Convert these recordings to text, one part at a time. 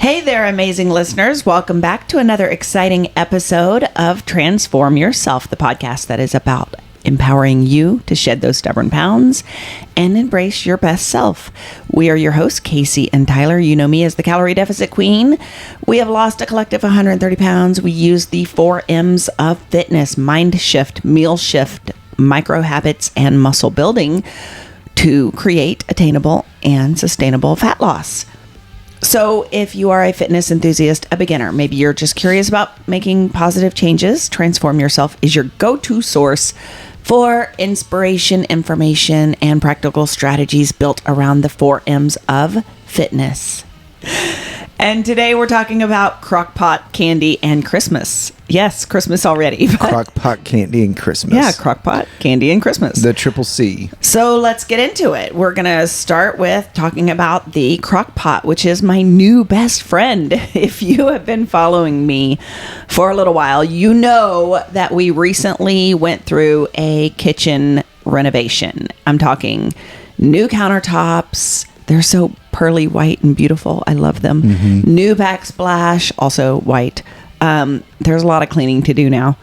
Hey there, amazing listeners. Welcome back to another exciting episode of Transform Yourself, the podcast that is about empowering you to shed those stubborn pounds and embrace your best self. We are your hosts, Kacy and Tyler. You know me as the Calorie Deficit Queen. We have lost a collective 130 pounds. We use the 4 M's of fitness: mind shift, meal shift, micro habits, and muscle building to create attainable and sustainable fat loss. So if you are a fitness enthusiast, a beginner, maybe you're just curious about making positive changes, Transform Yourself is your go-to source for inspiration, information, and practical strategies built around the 4 M's of fitness. And today we're talking about Crockpot candy and Christmas. Yes, Christmas already. Crockpot candy and Christmas. Yeah, Crockpot candy and Christmas. The triple C. So let's get into it. We're going to start with talking about the Crockpot, which is my new best friend. If you have been following me for a little while, you know that we recently went through a kitchen renovation. I'm talking new countertops. They're so pearly white and beautiful. I love them. Mm-hmm. New backsplash, also white. There's a lot of cleaning to do now.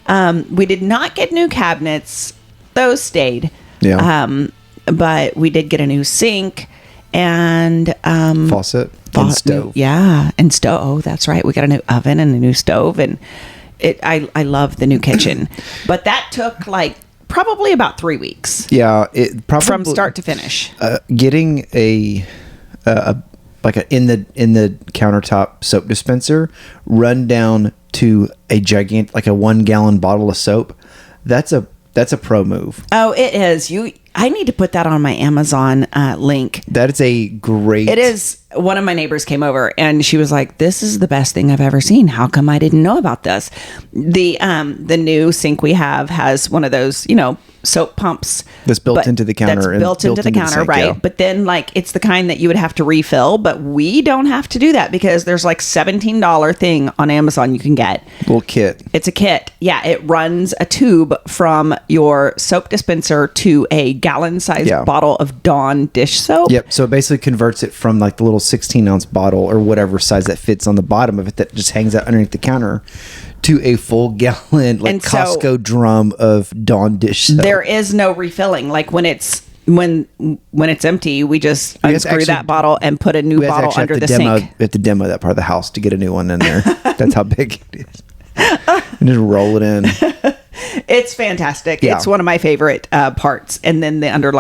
And we did not get new cabinets. Those stayed. Yeah. But we did get a new sink and faucet and stove. Yeah, and stove. Oh, that's right. We got a new oven and a new stove, and I love the new kitchen. But that took probably about 3 weeks. Yeah, it probably from start to finish. Getting in the countertop soap dispenser run down to a gigantic, a 1 gallon bottle of soap. That's a pro move. Oh, it is. I need to put that on my Amazon link. That is a great. It is. One of my neighbors came over and she was like, "This is the best thing I've ever seen. How come I didn't know about this?" The new sink we have has one of those, soap pumps that's built into the counter. That's built into the counter, sink, right? Yeah. But then it's the kind that you would have to refill, but we don't have to do that because there's $17 thing on Amazon you can get. Little kit. It's a kit. Yeah, it runs a tube from your soap dispenser to a gallon-sized bottle of Dawn dish soap. Yep. So it basically converts it from the little 16-ounce bottle or whatever size that fits on the bottom of it that just hangs out underneath the counter to a full gallon Costco drum of Dawn dish soap. There is no refilling. When it's empty, we just unscrew that bottle and put a new bottle under the sink. We have to demo that part of the house to get a new one in there. That's how big it is. And just roll it in. It's fantastic. Yeah. It's one of my favorite parts. And then the under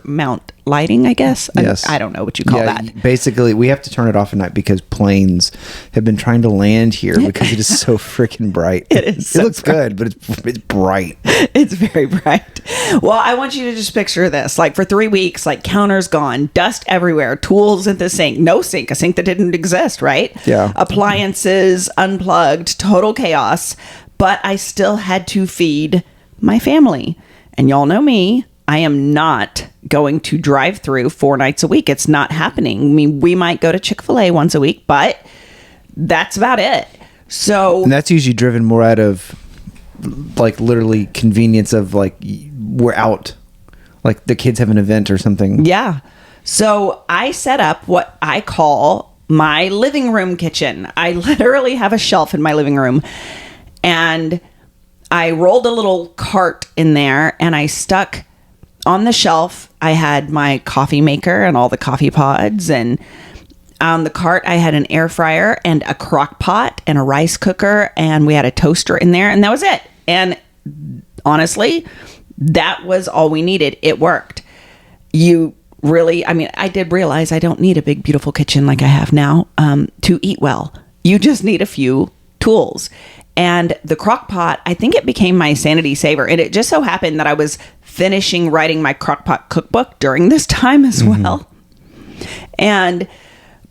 mount lighting, I guess. Yes. I don't know what you call that. Basically, we have to turn it off at night because planes have been trying to land here because it is so freaking bright. It is. It looks good, but it's bright. It's very bright. Well, I want you to just picture this. For 3 weeks, counters gone, dust everywhere, tools at the sink, no sink, a sink that didn't exist, right? Yeah. Appliances unplugged, total chaos. But I still had to feed my family. And y'all know me. I am not going to drive through 4 nights a week. It's not happening. I mean, we might go to Chick-fil-A once a week, but that's about it. And that's usually driven more out of literally convenience of we're out. The kids have an event or something. Yeah. So I set up what I call my living room kitchen. I literally have a shelf in my living room, and I rolled a little cart in there and I stuck on the shelf. I had my coffee maker and all the coffee pods, and on the cart I had an air fryer and a crock pot and a rice cooker, and we had a toaster in there, and that was it. And honestly, that was all we needed. It worked. I did realize I don't need a big, beautiful kitchen like I have now to eat well. You just need a few tools. And the crock pot, I think it became my sanity saver. And it just so happened that I was finishing writing my Crockpot cookbook during this time as well. And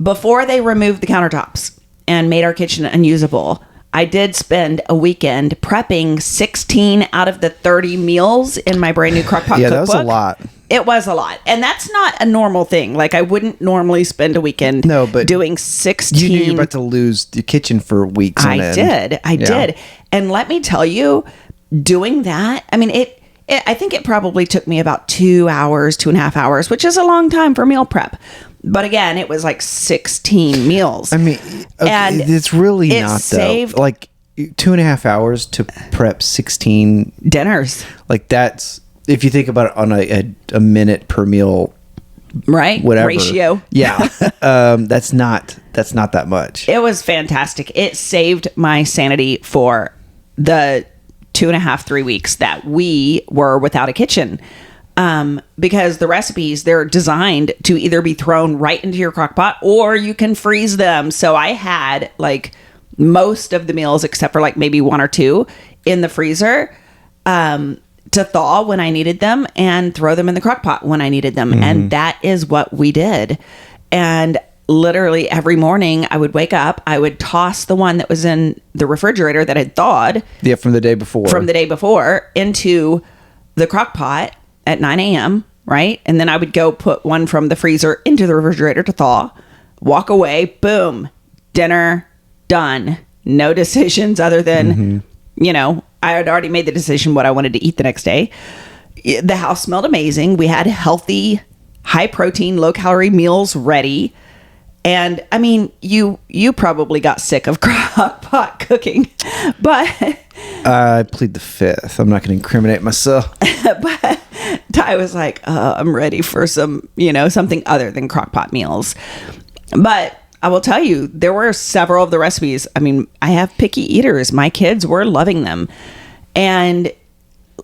before they removed the countertops and made our kitchen unusable, I did spend a weekend prepping 16 out of the 30 meals in my brand new Crockpot cookbook. Yeah, that was a lot. It was a lot. And that's not a normal thing. I wouldn't normally spend a weekend doing 16. You knew you were about to lose the kitchen for weeks on end. I did. And let me tell you, doing that, I think it probably took me about 2 hours, 2.5 hours, which is a long time for meal prep. But again, it was like 16 meals. I mean, okay, and it's really not saved, though. Like 2.5 hours to prep 16 dinners. Like that's, if you think about it on a minute per meal, right? Whatever ratio. Yeah. That's not that much. It was fantastic. It saved my sanity for the 2.5, 3 weeks that we were without a kitchen. Because the recipes, they're designed to either be thrown right into your crock pot or you can freeze them. So I had like most of the meals, except for like maybe 1 or 2 in the freezer, to thaw when I needed them and throw them in the crock pot when I needed them. And that is what we did. And literally every morning I would wake up, I would toss the one that was in the refrigerator that had thawed. Yeah, from the day before into the crock pot at 9 a.m., right? And then I would go put one from the freezer into the refrigerator to thaw, walk away, boom, dinner, done. No decisions other than, I had already made the decision what I wanted to eat the next day. The house smelled amazing. We had healthy, high protein, low calorie meals ready. And I mean, you probably got sick of crock pot cooking, but I plead the fifth. I'm not going to incriminate myself. But Ty was like, I'm ready for some, something other than crock pot meals. But I will tell you, there were several of the recipes. I mean, I have picky eaters. My kids were loving them. And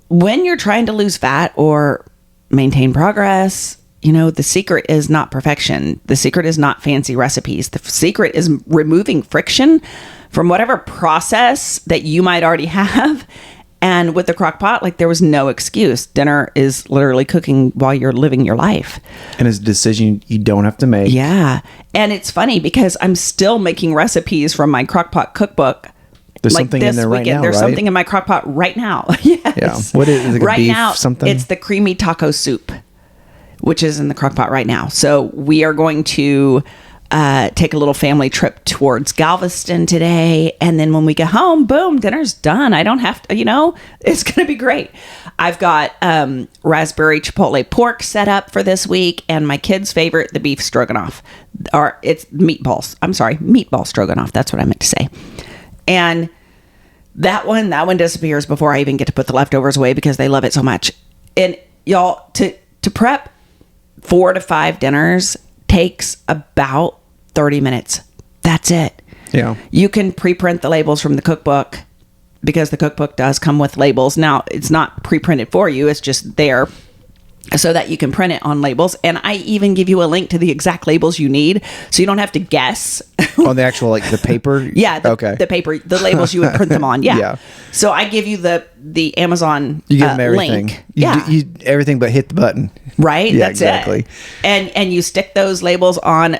when you're trying to lose fat or maintain progress, the secret is not perfection. The secret is not fancy recipes. The secret is removing friction from whatever process that you might already have. And with the crock pot, like there was no excuse. Dinner is literally cooking while you're living your life. And it's a decision you don't have to make. Yeah. And it's funny because I'm still making recipes from my crock pot cookbook. There's something in there right now, There's something in my crock pot right now. Yes. Yeah. What is it? Like right beef, now, something? It's the creamy taco soup, which is in the crock pot right now. So we are going to take a little family trip towards Galveston today. And then when we get home, boom, dinner's done. I don't have to, it's going to be great. I've got raspberry chipotle pork set up for this week. And my kid's favorite, the beef stroganoff. Or it's meatballs. I'm sorry, meatball stroganoff. That's what I meant to say. And that one disappears before I even get to put the leftovers away because they love it so much. And y'all, to prep 4 to 5 dinners takes about 30 minutes. That's it. Yeah. You can pre-print the labels from the cookbook because the cookbook does come with labels. Now, it's not pre-printed for you. It's just there so that you can print it on labels. And I even give you a link to the exact labels you need so you don't have to guess. On the actual, like the paper? Yeah. The paper, the labels you would print them on. Yeah. Yeah. So I give you the Amazon you give them everything. Link. You everything but hit the button. Right? Yeah, That's exactly. It. And you stick those labels on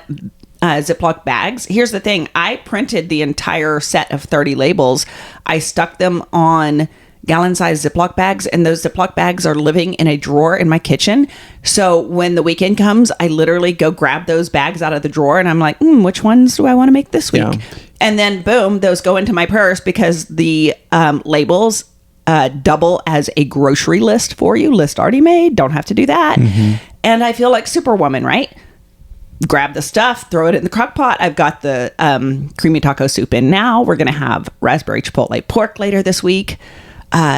Ziploc bags. Here's the thing. I printed the entire set of 30 labels. I stuck them on gallon-sized Ziploc bags, and those Ziploc bags are living in a drawer in my kitchen. So when the weekend comes, I literally go grab those bags out of the drawer, and I'm like, which ones do I want to make this week? Yeah. And then, boom, those go into my purse because the labels double as a grocery list for you. List already made. Don't have to do that. Mm-hmm. And I feel like Superwoman, right? Grab the stuff, throw it in the crock pot. I've got the creamy taco soup in now. We're going to have raspberry chipotle pork later this week.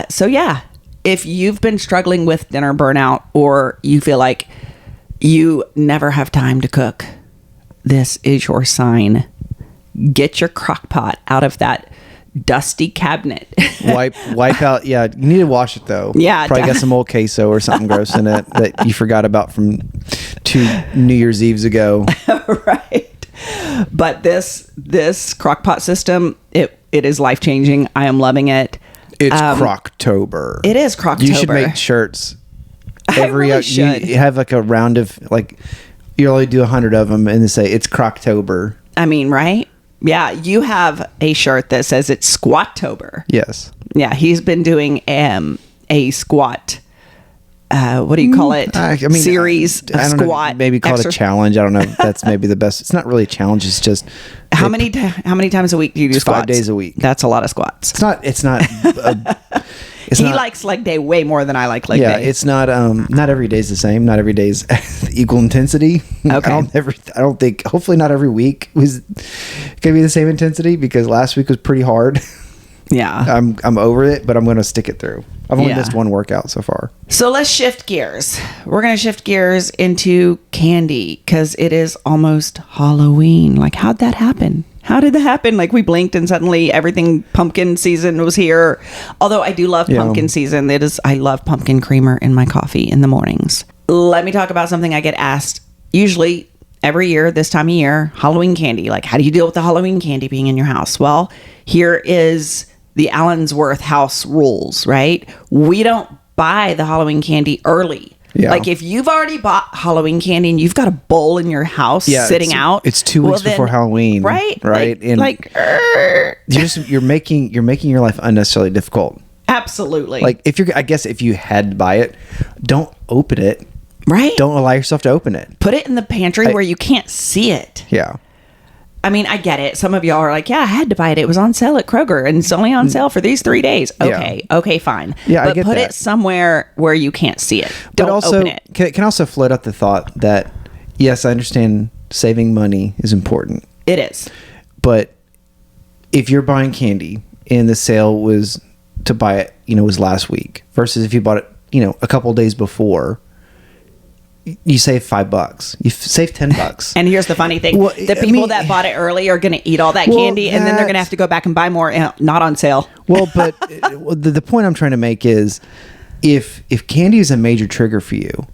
So yeah, if you've been struggling with dinner burnout or you feel like you never have time to cook, this is your sign. Get your crock pot out of that dusty cabinet. wipe out. Yeah, you need to wash it though. Yeah, probably got some old queso or something gross in it that you forgot about from 2 New Year's Eves ago. Right. But this crockpot system, it is life changing. I am loving it. It's Crocktober. It is Crocktober. You should make shirts. I really should. You have like a round of you only do 100 of them and they say it's Crocktober. I mean, right? Yeah, you have a shirt that says it's Squattober. Yes. Yeah, he's been doing a squat what do you call it? Series, I don't squat. know, maybe call it a challenge. I don't know if that's maybe the best. It's not really a challenge. It's just how many times a week do you do squats? 5 days a week. That's a lot of squats. It's not. He likes leg day way more than I like leg day. Yeah, it's not. Not every day's the same. Not every day's equal intensity. Okay. I don't think. Hopefully, not every week was gonna be the same intensity because last week was pretty hard. Yeah, I'm over it, but I'm gonna stick it through. I've only missed one workout so far. So let's shift gears. We're going to shift gears into candy because it is almost Halloween. Like, how'd that happen? How did that happen? Like, we blinked and suddenly pumpkin season was here. Although I do love pumpkin season. I love pumpkin creamer in my coffee in the mornings. Let me talk about something I get asked usually every year, this time of year, Halloween candy. Like, how do you deal with the Halloween candy being in your house? Well, here is the Allensworth house rules, right? We don't buy the Halloween candy early. Yeah. Like if you've already bought Halloween candy and you've got a bowl in your house sitting out, it's 2 weeks before Halloween, right? Right, and you're making your life unnecessarily difficult. Absolutely. Like if you had to buy it, don't open it. Right. Don't allow yourself to open it. Put it in the pantry where you can't see it. Yeah. I mean, I get it. Some of y'all are like, yeah, I had to buy it. It was on sale at Kroger and it's only on sale for these 3 days. Okay. Yeah. Okay, fine. Yeah, but I get put that. it somewhere where you can't see it. Don't open it. Can also float up the thought that, yes, I understand saving money is important. It is. But if you're buying candy and the sale was to buy it, was last week versus if you bought it, a couple days before, you save $5. You save $10. And here's the funny thing: the people that bought it early are going to eat all that candy, and then they're going to have to go back and buy more, not on sale. Well, but the point I'm trying to make is, if candy is a major trigger for you,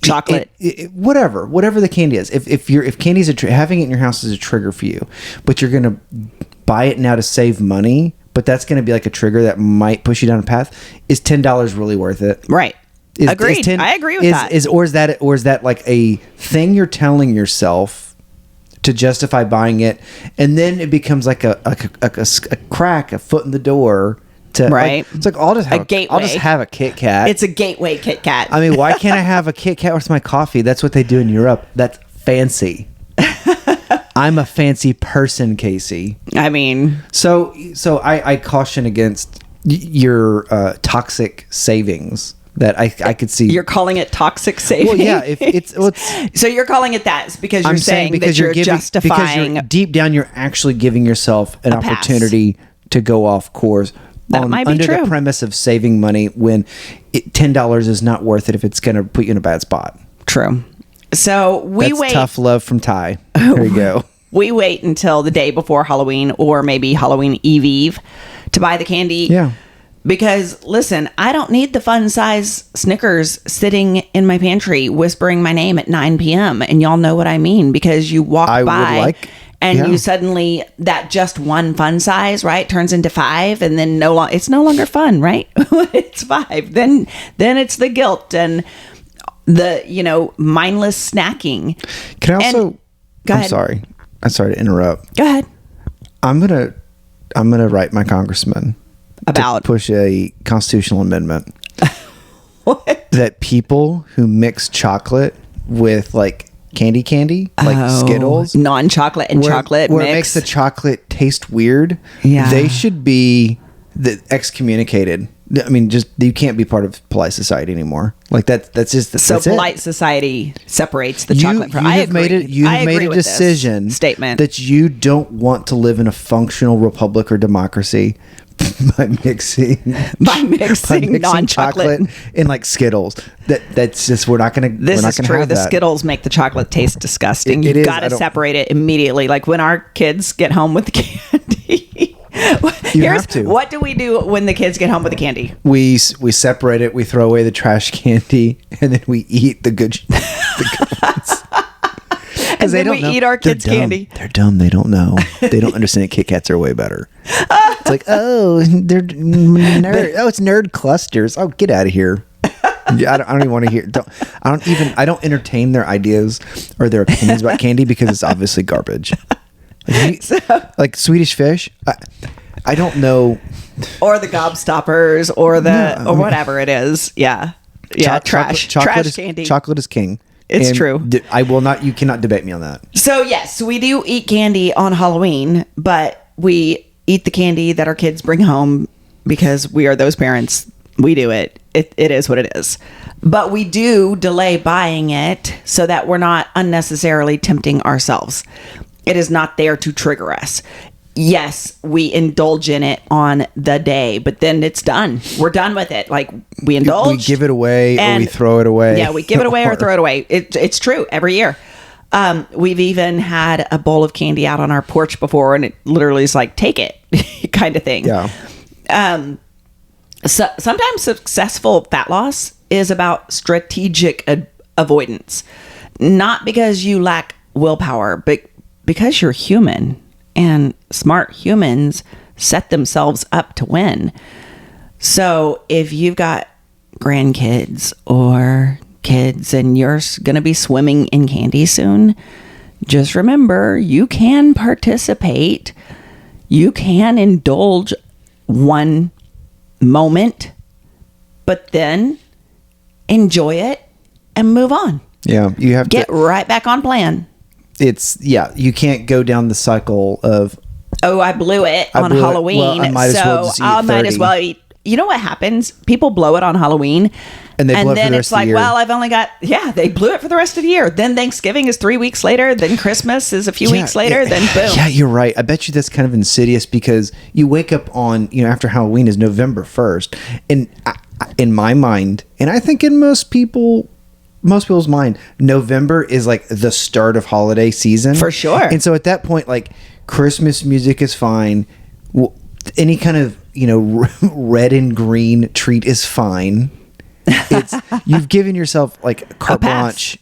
chocolate, whatever the candy is, if candy is having it in your house is a trigger for you, but you're going to buy it now to save money, but that's going to be like a trigger that might push you down a path. Is $10 really worth it? Right. Agreed. I agree with that. Or is that like a thing you're telling yourself to justify buying it, and then it becomes like a crack, a foot in the door to right. It's like I'll just have a gateway. I'll just have a Kit Kat. It's a gateway Kit Kat. I mean, why can't I have a Kit Kat with my coffee? That's what they do in Europe. That's fancy. I'm a fancy person, Kacy. I mean, so I caution against your toxic savings. That I could see. You're calling it toxic savings. Well, yeah. If it's so you're calling it that because you're saying that you're justifying. Because deep down, you're actually giving yourself an opportunity to go off course. That might be under true. The premise of saving money when $10 is not worth it if it's going to put you in a bad spot. True. So That's wait. Tough love from Ty. There you go. We wait until the day before Halloween or maybe Halloween Eve to buy the candy. Yeah. Because, listen, I don't need the fun size Snickers sitting in my pantry whispering my name at 9 p.m. And y'all know what I mean because you walk by and you suddenly, that just one fun size, right, turns into 5 and then it's no longer fun, right? It's 5. Then it's the guilt and the, mindless snacking. Can I also... Go ahead. I'm sorry to interrupt. Go ahead. I'm gonna write my congressman about to push a constitutional amendment what? That people who mix chocolate with like candy like Skittles, non-chocolate and chocolate where mix. It makes the chocolate taste weird. Yeah, they should be excommunicated. I mean, just you can't be part of polite society anymore. Like that's just so polite society separates the chocolate from. You have made a decision statement that you don't want to live in a functional republic or democracy by mixing non-chocolate and like Skittles. That's just we're not going to. This is true. The Skittles make the chocolate taste disgusting. You've got to separate it immediately. Like when our kids get home with the candy. Have to. What do we do when the kids get home with the candy? We separate it. We throw away the trash candy, and then we eat the good ones. And then we eat our kids' candy. They're dumb. They don't know. They don't understand Kit Kats are way better. It's like, they're nerd. It's nerd clusters. Oh, get out of here. I don't even want to hear. I don't entertain their ideas or their opinions about candy because it's obviously garbage. Like Swedish Fish. I don't know. Or the gobstoppers or or whatever it is. Yeah. Yeah. Trash candy. Chocolate is king. It's true. You cannot debate me on that. So yes, we do eat candy on Halloween, but we eat the candy that our kids bring home because we are those parents. We do it. It is what it is. But we do delay buying it so that we're not unnecessarily tempting ourselves. It is not there to trigger us. Yes, we indulge in it on the day, but then it's done. We're done with it. Like, we indulge. We give it away or we throw it away. Yeah, we give it away or throw it away. It's true every year. We've even had a bowl of candy out on our porch before, and it literally is like, take it kind of thing. Yeah. So sometimes successful fat loss is about strategic avoidance, not because you lack willpower, but because you're human, and smart humans set themselves up to win. So if you've got grandkids or kids and you're going to be swimming in candy soon, just remember you can participate. You can indulge one moment, but then enjoy it and move on. Yeah, you have to get right back on plan. You can't go down the cycle of, I blew it on Halloween, well, I might as well eat. You know what happens? People blow it on Halloween, and then it's like, well, I've only got, they blew it for the rest of the year. Then Thanksgiving is 3 weeks later. Then Christmas is a few weeks later. Then boom. Yeah, you're right. I bet you that's kind of insidious because you wake up on, after Halloween is November 1st. And in my mind, and I think in most people's mind, November is like the start of holiday season. For sure. And so at that point, like, Christmas music is fine. Any kind of, red and green treat is fine. You've given yourself like carte blanche,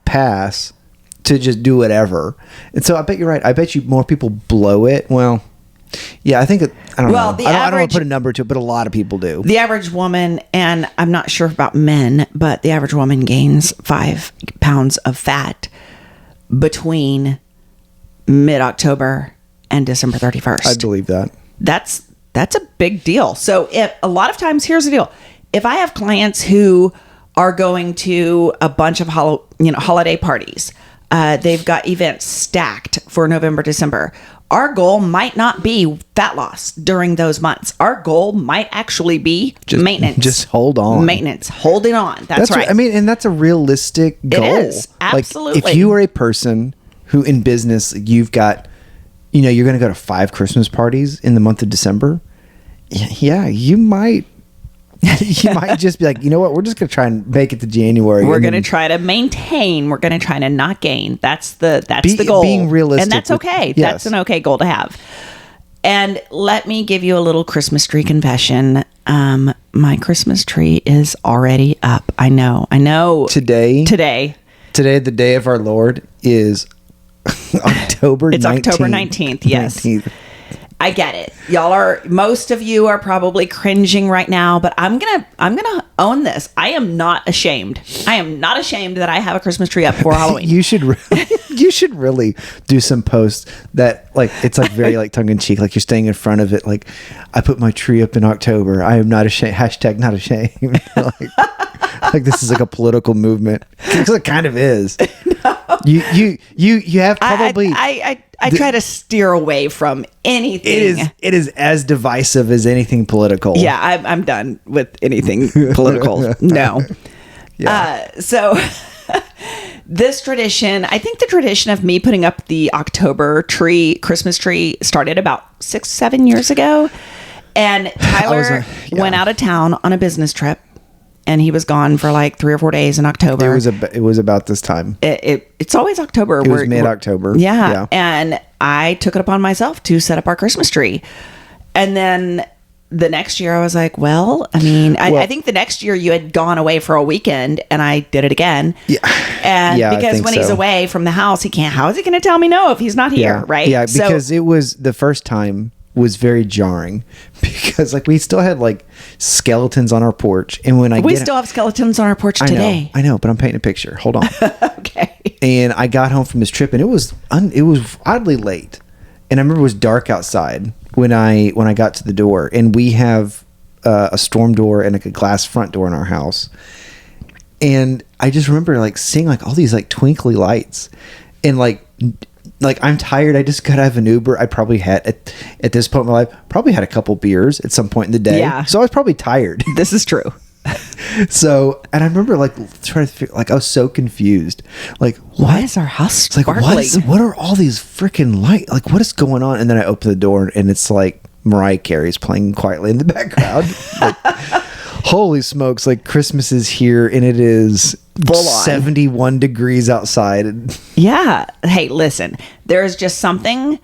pass to just do whatever. And so I bet you're right. I bet you more people blow it. Well, yeah, I think I don't know. I don't want to put a number to it, but a lot of people do. The average woman, and I'm not sure about men, but the average woman gains 5 pounds of fat between mid-October and December 31st. I believe that. That's a big deal. So a lot of times, here's the deal. If I have clients who are going to a bunch of holiday parties, they've got events stacked for November, December. Our goal might not be fat loss during those months. Our goal might actually be maintenance. Just hold on. Maintenance. Holding on. That's right. And that's a realistic goal. It is. Absolutely. Like, if you are a person who in business, you've got, you're going to go to 5 Christmas parties in the month of December. Yeah, you might. You might just be like, you know what? We're just going to try and make it to January. We're going to try to maintain. We're going to try to not gain. That's the goal. Being realistic. And that's okay. Yes. That's an okay goal to have. And let me give you a little Christmas tree confession. My Christmas tree is already up. I know. Today, the day of our Lord is October 19th. It's October 19th. Yes. 19th. I get it. Most of you are probably cringing right now, but I'm going to own this. I am not ashamed. I am not ashamed that I have a Christmas tree up for Halloween. You should really do some posts that, like, it's like very like tongue in cheek, like you're staying in front of it. Like, I put my tree up in October. I am not ashamed. # not ashamed. like this is like a political movement, because it kind of is. No. You have probably. I try to steer away from anything. It is as divisive as anything political. Yeah, I'm done with anything political. No. Yeah. So this tradition, I think the tradition of me putting up the October Christmas tree started about 6-7 years ago. And Tyler went out of town on a business trip. And he was gone for like 3 or 4 days in October. It was about this time. It's always October. It was mid-October. Yeah. And I took it upon myself to set up our Christmas tree. And then the next year I was like, I think the next year you had gone away for a weekend and I did it again. Yeah. And because when he's away from the house, how is he going to tell me no if he's not here? Right. Yeah. Because it was the first time was very jarring, because like we still had like skeletons on our porch, and we still have skeletons on our porch today. I know, but I'm painting a picture. Hold on. Okay. And I got home from this trip, and it was oddly late, and I remember it was dark outside when I got to the door, and we have a storm door and like a glass front door in our house. And I just remember like seeing like all these like twinkly lights, and like I'm tired. I just got out of an Uber. I probably had at this point in my life, probably had a couple beers at some point in the day. Yeah. So I was probably tired. This is true. So, and I remember like trying to figure, like I was so confused. Like, why is our house sparkling? Like, what are all these freaking lights? Like, what is going on? And then I open the door, and it's like Mariah Carey's playing quietly in the background. Like, holy smokes! Like Christmas is here, and it is 71 degrees outside. Yeah. Hey, listen. There's just something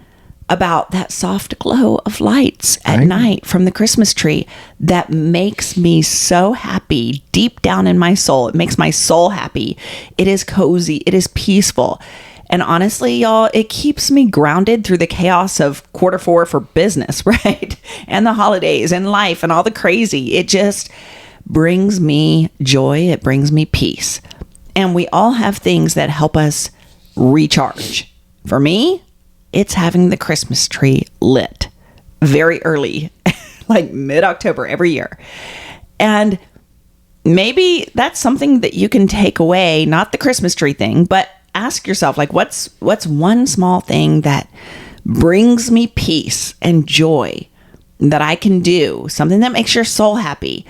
about that soft glow of lights at night from the Christmas tree that makes me so happy deep down in my soul. It makes my soul happy. It is cozy. It is peaceful. And honestly, y'all, it keeps me grounded through the chaos of Q4 for business, right? And the holidays and life and all the crazy. It just brings me joy. It brings me peace. And we all have things that help us recharge. For me, it's having the Christmas tree lit very early, like mid-October every year. And maybe that's something that you can take away, not the Christmas tree thing, but ask yourself, like, what's one small thing that brings me peace and joy that I can do, something that makes your soul happy,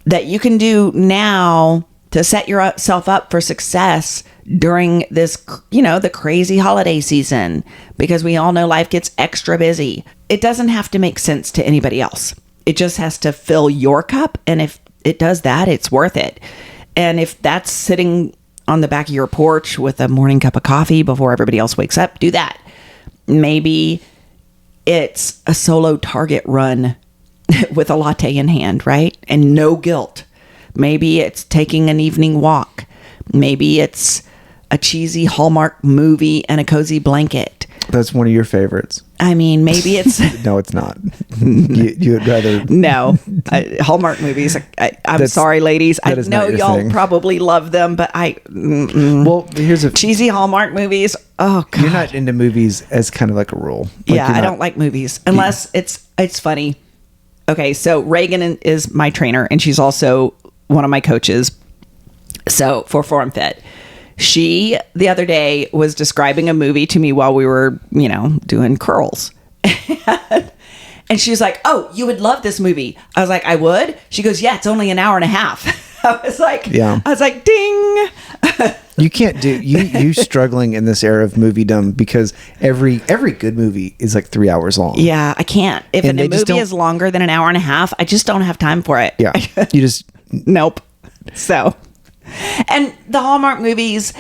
that you can do now to set yourself up for success during this, the crazy holiday season, because we all know life gets extra busy. It doesn't have to make sense to anybody else. It just has to fill your cup. And if it does that, it's worth it. And if that's sitting on the back of your porch with a morning cup of coffee before everybody else wakes up, do that. Maybe it's a solo Target run with a latte in hand, right? And no guilt. Maybe it's taking an evening walk. Maybe it's a cheesy Hallmark movie and a cozy blanket. That's one of your favorites. I mean, maybe it's... No, it's not. You would rather... No. Hallmark movies, I'm sorry, ladies. I know y'all thing. Probably love them, but Well, here's a... Cheesy Hallmark movies, oh, God. You're not into movies as kind of like a rule. Like, I don't like movies unless it's funny. Okay, so Reagan is my trainer, and she's also one of my coaches. So for Form Fit, she the other day was describing a movie to me while we were, doing curls. And she was like, "Oh, you would love this movie." I was like, "I would?" She goes, "Yeah, it's only an hour and a half." I was like, "Ding." You can't do you struggling in this era of moviedom, because every good movie is like 3 hours long. Yeah, I can't. If a movie is longer than an hour and a half, I just don't have time for it. Yeah, you just nope. So, and the Hallmark movies,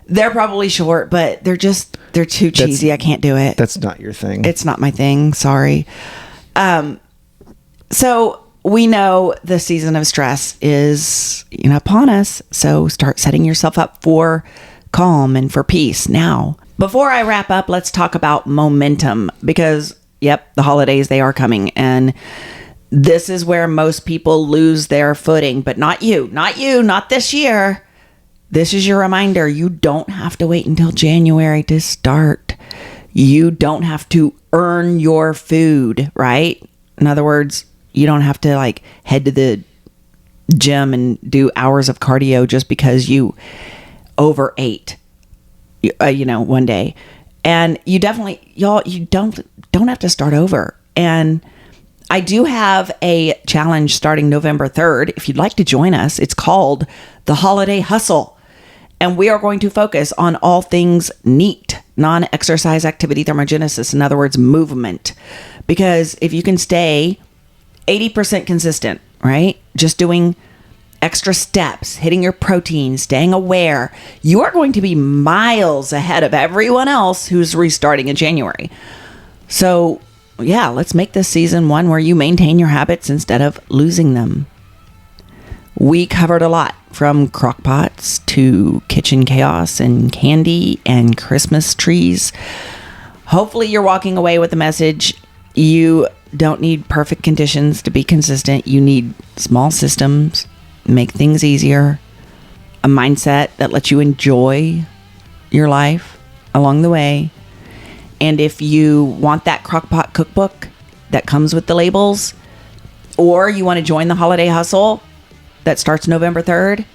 they're probably short, but they're too cheesy. I can't do it. That's not your thing. It's not my thing. Sorry. So we know the season of stress is, upon us. So start setting yourself up for calm and for peace now. Before I wrap up, let's talk about momentum, because the holidays, they are coming, and this is where most people lose their footing, but not this year. This is your reminder. You don't have to wait until January to start. You don't have to earn your food, right? In other words, you don't have to head to the gym and do hours of cardio just because you overate, one day. And you definitely, you don't have to start over. And I do have a challenge starting November 3rd. If you'd like to join us, it's called the Holiday Hustle. And we are going to focus on all things NEAT, non-exercise activity thermogenesis. In other words, movement. Because if you can stay 80% consistent, right? Just doing extra steps, hitting your protein, staying aware, you are going to be miles ahead of everyone else who's restarting in January. So, let's make this season one where you maintain your habits instead of losing them. We covered a lot, from Crockpots to kitchen chaos and candy and Christmas trees. Hopefully you're walking away with the message: you don't need perfect conditions to be consistent. You need small systems, make things easier, a mindset that lets you enjoy your life along the way. And if you want that Crockpot cookbook, that comes with the labels, or you want to join the holiday hustle that starts November 3rd,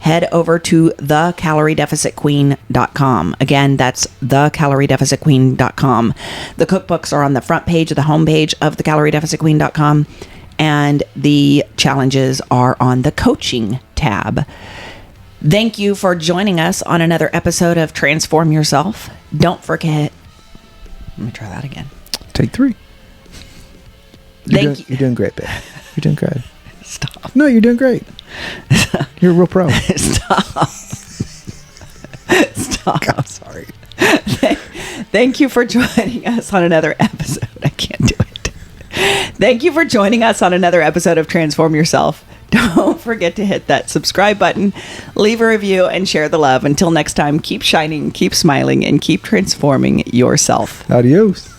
head over to thecaloriedeficitqueen.com. Again, that's thecaloriedeficitqueen.com. The cookbooks are on the front page of the homepage of thecaloriedeficitqueen.com, and the challenges are on the coaching tab. Thank you for joining us on another episode of Transform Yourself. Don't forget. Let me try that again. Take 3. You're doing great, babe. You're doing great. Stop. No, you're doing great. You're a real pro. Stop. I'm sorry. Thank you for joining us on another episode. I can't do it. Thank you for joining us on another episode of Transform Yourself. Don't forget to hit that subscribe button, leave a review, and share the love. Until next time, keep shining, keep smiling, and keep transforming yourself. Adios.